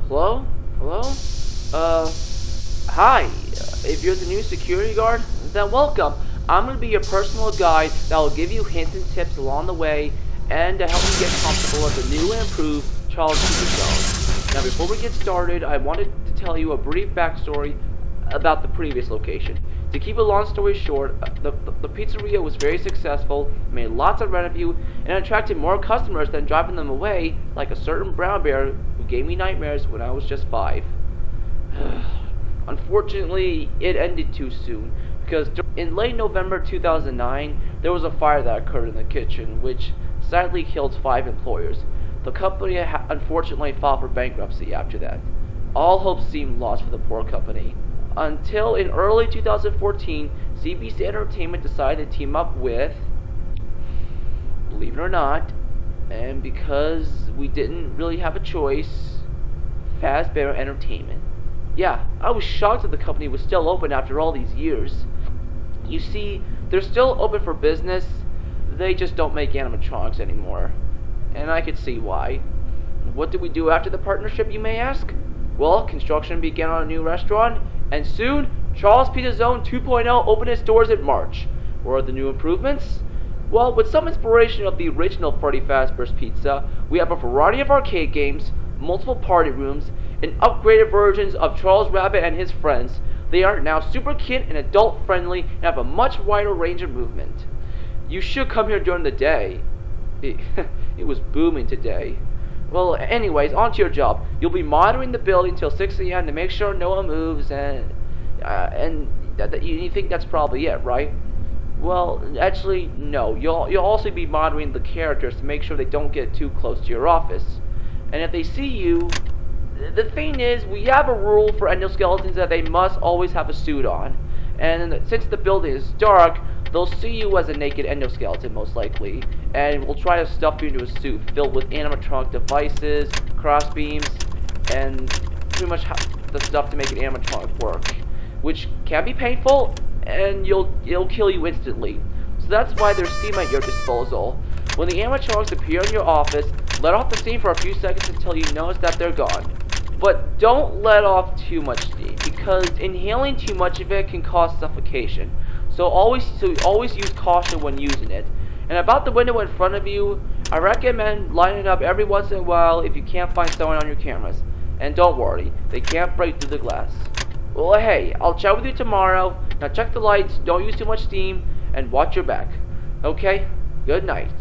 Hello? Hello? Hi. If you're the new security guard, then welcome. I'm gonna be your personal guide that will give you hints and tips along the way and to help you get comfortable with the new and improved Charles Pizza Zone. Now, before we get started, I wanted to tell you a brief backstory about the previous location. To keep a long story short, the pizzeria was very successful, made lots of revenue, and attracted more customers than driving them away, like a certain brown bear who gave me nightmares when I was just 5. Unfortunately, it ended too soon, because in late November 2009, there was a fire that occurred in the kitchen, which sadly killed 5 employees. The company unfortunately filed for bankruptcy after that. All hope seemed lost for the poor company. Until in early 2014, CBC Entertainment decided to team up with, believe it or not, and because we didn't really have a choice, Fazbear Entertainment. Yeah, I was shocked that the company was still open after all these years. You see, they're still open for business, they just don't make animatronics anymore. And I could see why. What did we do after the partnership, you may ask? Well, construction began on a new restaurant, and soon, Charles Pizza Zone 2.0 opened its doors in March. What are the new improvements? Well, with some inspiration of the original Freddy Fazbear's Pizza, we have a variety of arcade games, multiple party rooms, and upgraded versions of Charles Rabbit and his friends. They are now super cute and adult friendly and have a much wider range of movement. You should come here during the day. It was booming today. Well, anyways, on to your job. You'll be monitoring the building till 6 a.m. to make sure no one moves, and you think that's probably it, right? Well, actually, no. You'll also be monitoring the characters to make sure they don't get too close to your office. And if they see you, the thing is, we have a rule for endoskeletons that they must always have a suit on. And since the building is dark, they'll see you as a naked endoskeleton, most likely, and will try to stuff you into a suit filled with animatronic devices, crossbeams, and pretty much the stuff to make an animatronic work, which can be painful, and it'll kill you instantly. So that's why there's steam at your disposal. When the animatronics appear in your office, let off the steam for a few seconds until you notice that they're gone. But don't let off too much steam, because inhaling too much of it can cause suffocation. So always use caution when using it. And about the window in front of you, I recommend lining it up every once in a while if you can't find someone on your cameras. And don't worry, they can't break through the glass. Well, hey, I'll chat with you tomorrow. Now check the lights, don't use too much steam, and watch your back. Okay? Good night.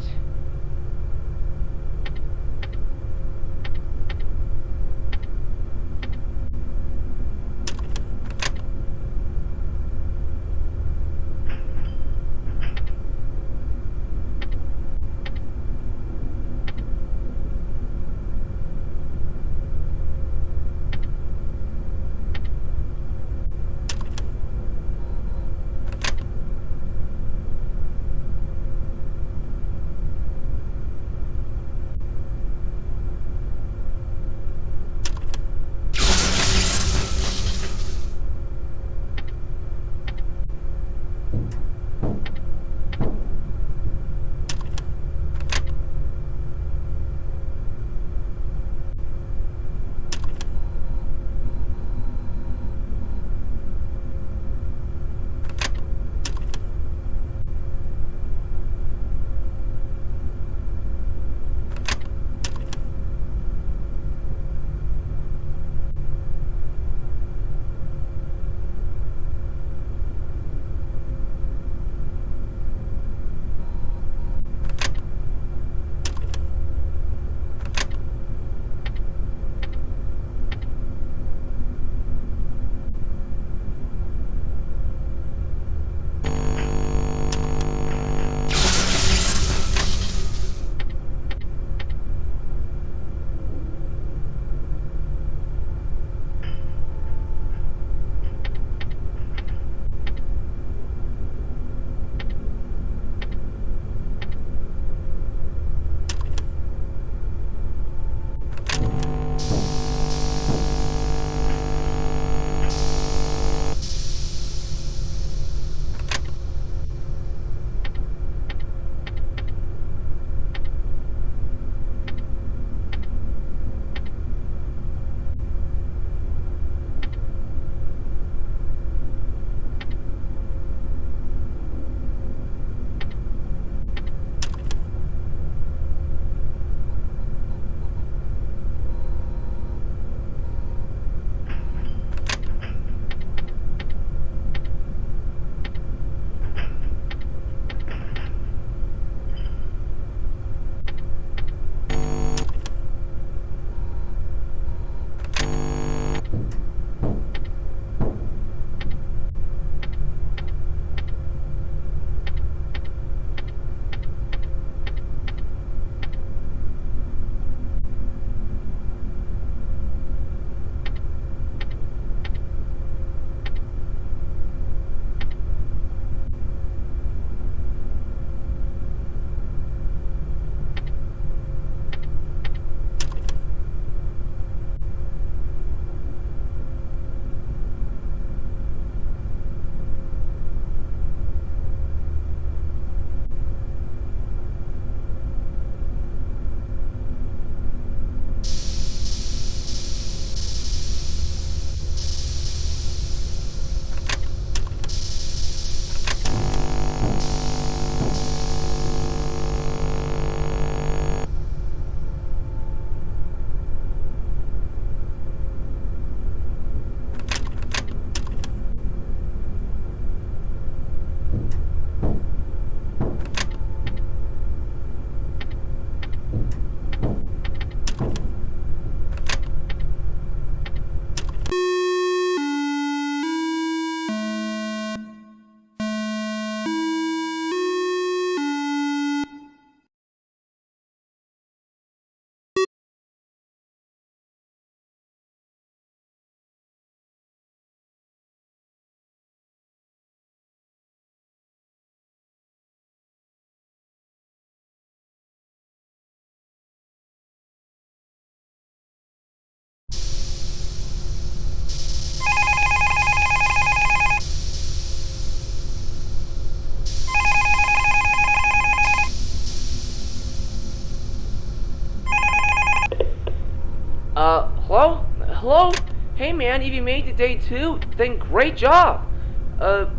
Hello? Hello? Hey man, if you made it to day 2, then great job!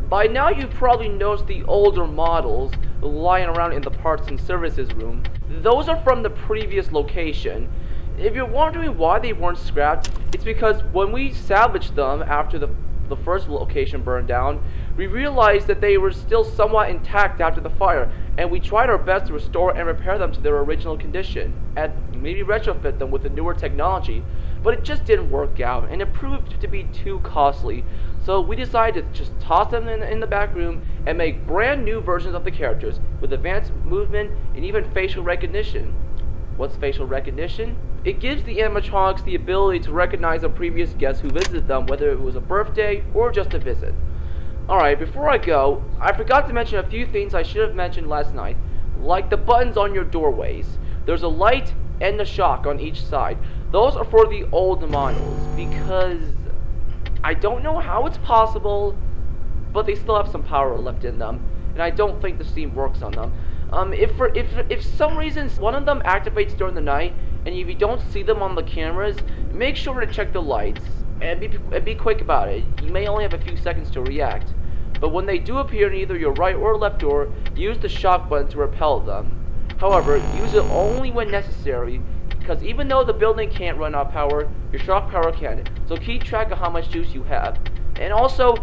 By now you've probably noticed the older models lying around in the parts and services room. Those are from the previous location. If you're wondering why they weren't scrapped, it's because when we salvaged them after the first location burned down, we realized that they were still somewhat intact after the fire, and we tried our best to restore and repair them to their original condition, and maybe retrofit them with the newer technology, but it just didn't work out, and it proved to be too costly. So we decided to just toss them in the back room and make brand new versions of the characters with advanced movement and even facial recognition. What's facial recognition? It gives the animatronics the ability to recognize a previous guest who visited them, whether it was a birthday or just a visit. Alright, before I go, I forgot to mention a few things I should have mentioned last night, like the buttons on your doorways. There's a light and a shock on each side. Those are for the old models, because I don't know how it's possible, but they still have some power left in them, and I don't think the steam works on them. If some reason one of them activates during the night, and if you don't see them on the cameras, make sure to check the lights, and be quick about it. You may only have a few seconds to react. But when they do appear in either your right or left door, use the shock button to repel them. However, use it only when necessary, because even though the building can't run out power, your shock power can. So keep track of how much juice you have. And also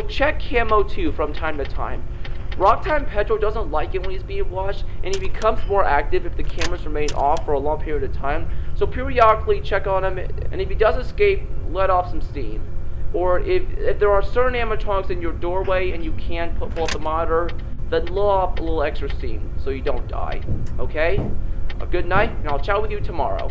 check Camo 2 from time to time. Rocktime Petrol doesn't like it when he's being watched, and he becomes more active if the cameras remain off for a long period of time. So periodically check on him, and if he does escape, let off some steam. Or if there are certain animatronics in your doorway and you can't pull up the monitor, then let off a little extra steam so you don't die. Okay? A good night, and I'll chat with you tomorrow.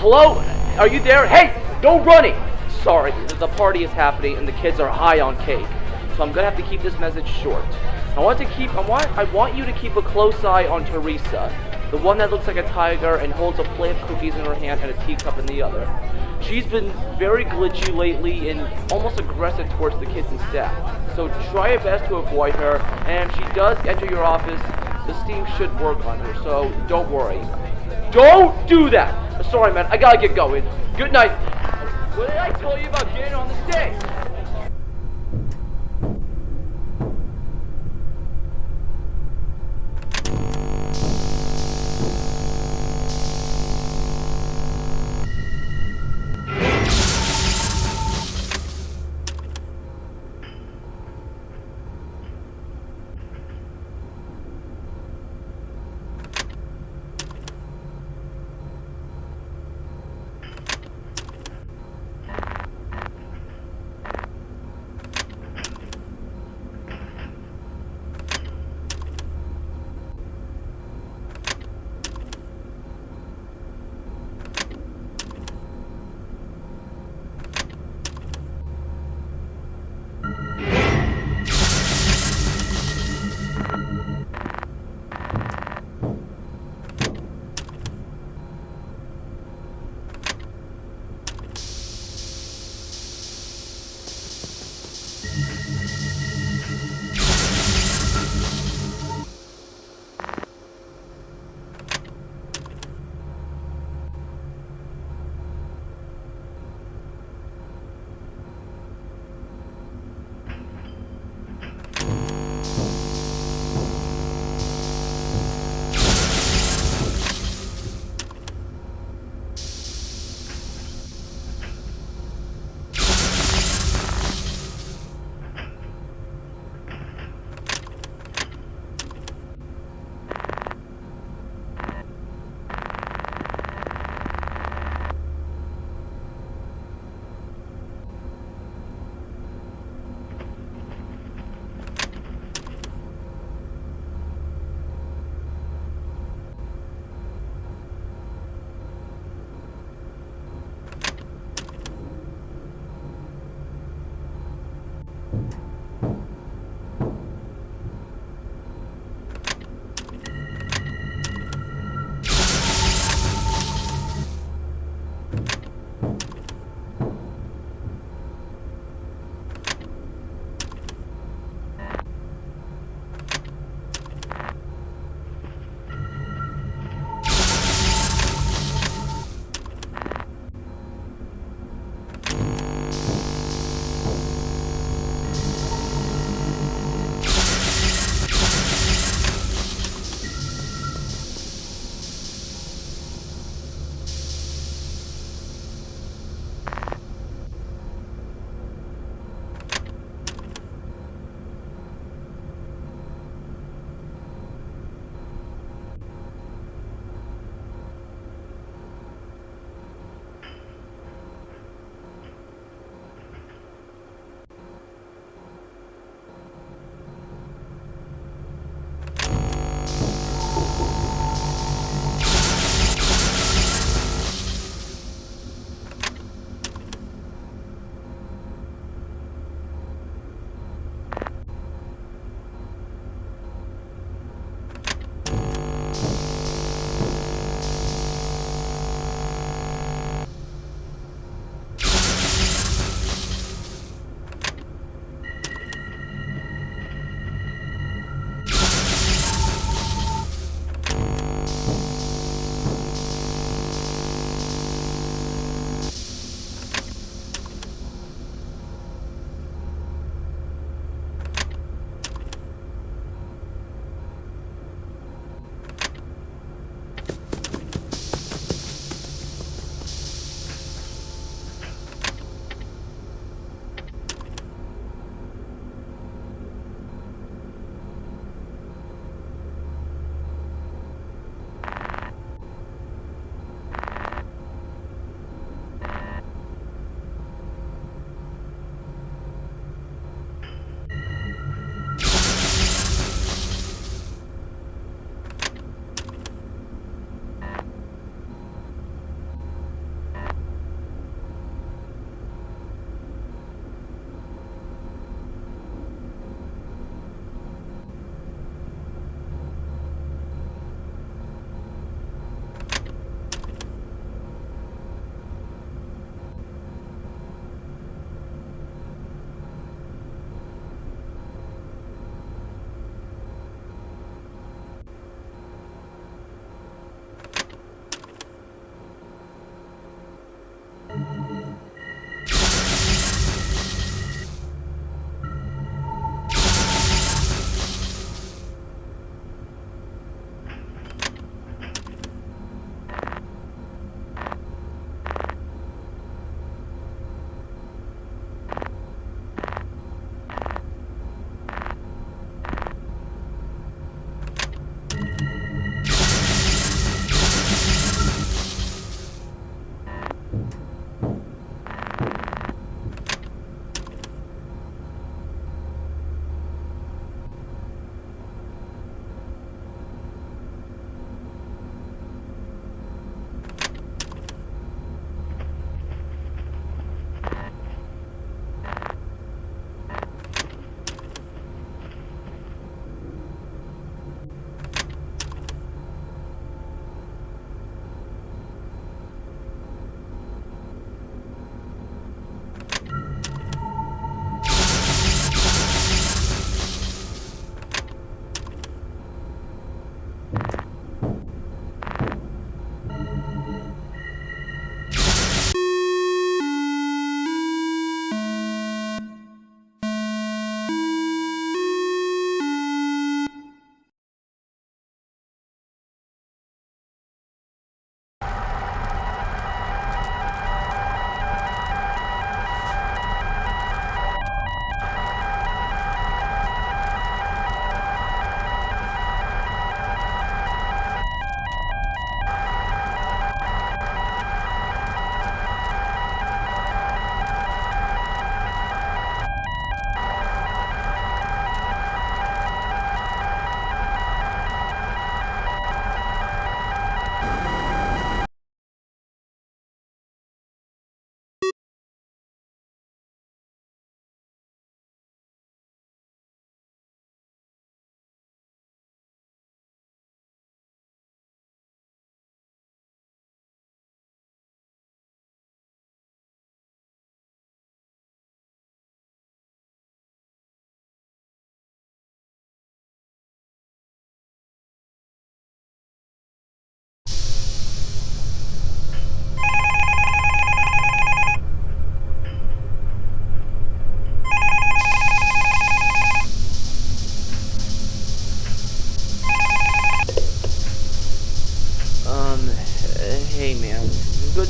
Hello? Are you there? Hey, no running! Sorry, the party is happening and the kids are high on cake. So I'm gonna have to keep this message short. I want you to keep a close eye on Teresa, the one that looks like a tiger and holds a plate of cookies in her hand and a teacup in the other. She's been very glitchy lately and almost aggressive towards the kids and staff. So try your best to avoid her, and if she does enter your office, the steam should work on her, so don't worry. Don't do that! Sorry, man, I gotta get going. Good night. What did I tell you about getting on the stage?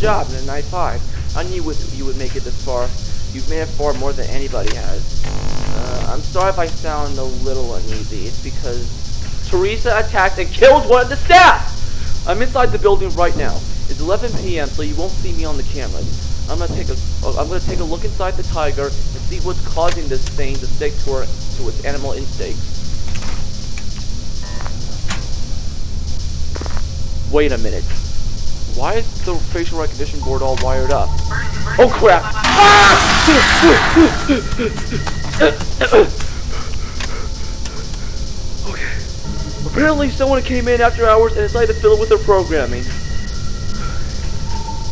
job in night 5. I knew you would make it this far. You've made it far more than anybody has. I'm sorry if I sound a little uneasy. It's because Teresa attacked and killed one of the staff! I'm inside the building right now. It's 11 p.m., so you won't see me on the cameras. I'm gonna take a look inside the tiger and see what's causing this thing to stick to its animal instincts. Wait a minute. Why is the facial recognition board all wired up? Oh crap! Ah! Okay. Apparently someone came in after hours and decided to fill it with their programming.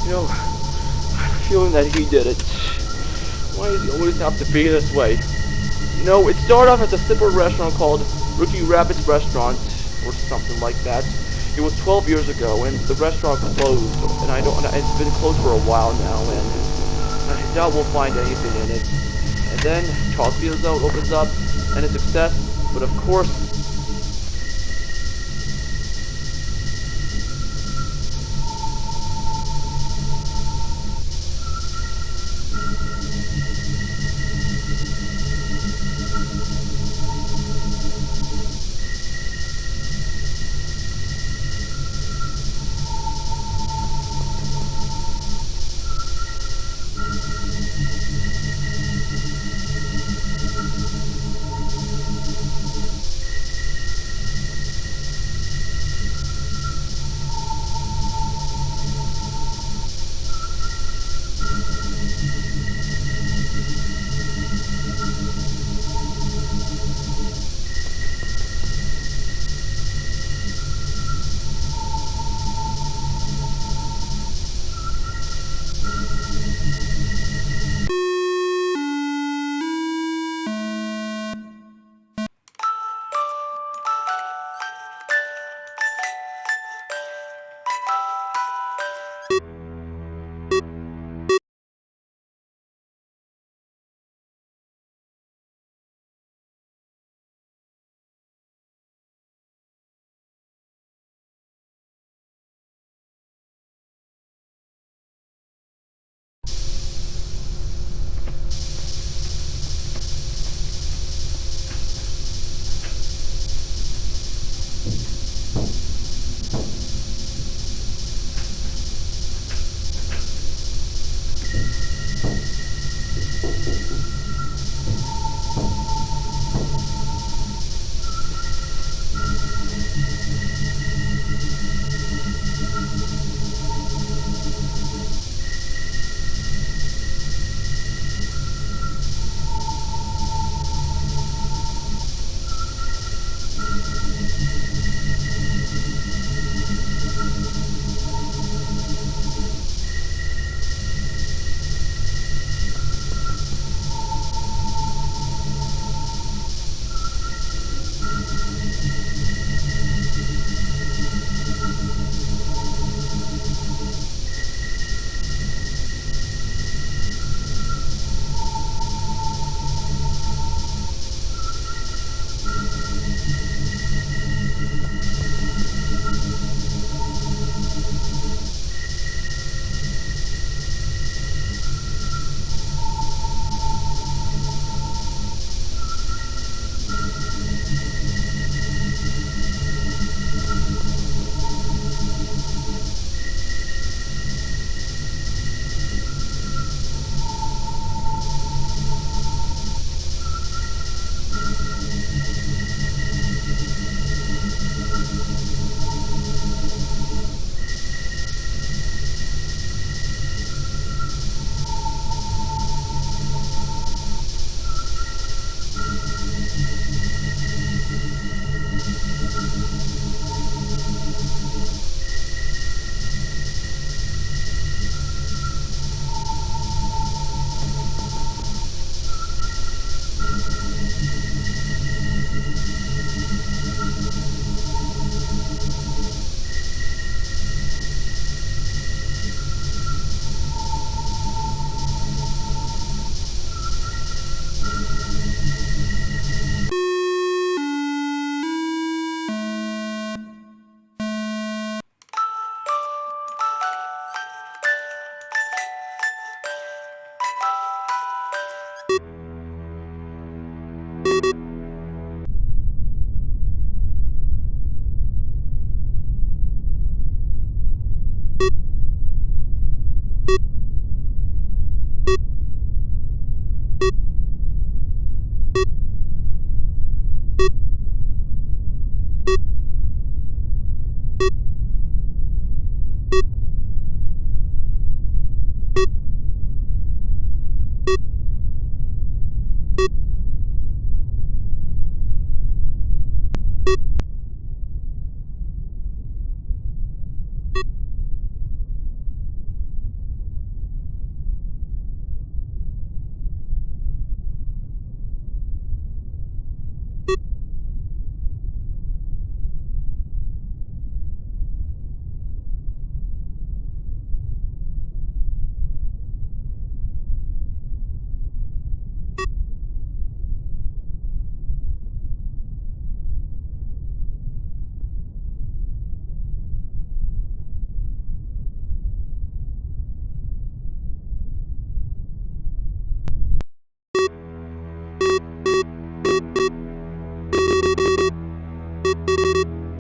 You know, I have a feeling that he did it. Why does he always have to be this way? You know, it started off as a simple restaurant called Rookie Rabbit's Restaurant, or something like that. It was 12 years ago, and the restaurant closed, and it's been closed for a while now, and I doubt we'll find anything in it. And then Charles Field Zone opens up, and a success, but of course,